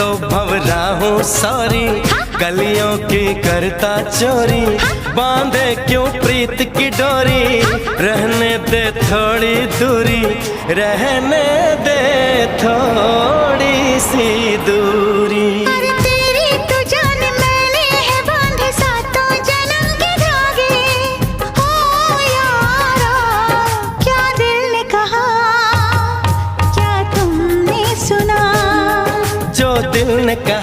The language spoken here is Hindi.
तो भंवरा हूँ सॉरी, गलियों की करता चोरी, बांधे क्यों प्रीत की डोरी, रहने दे थोड़ी दूरी, रहने दे थोड़ी सी दूरी। दिल ने कहा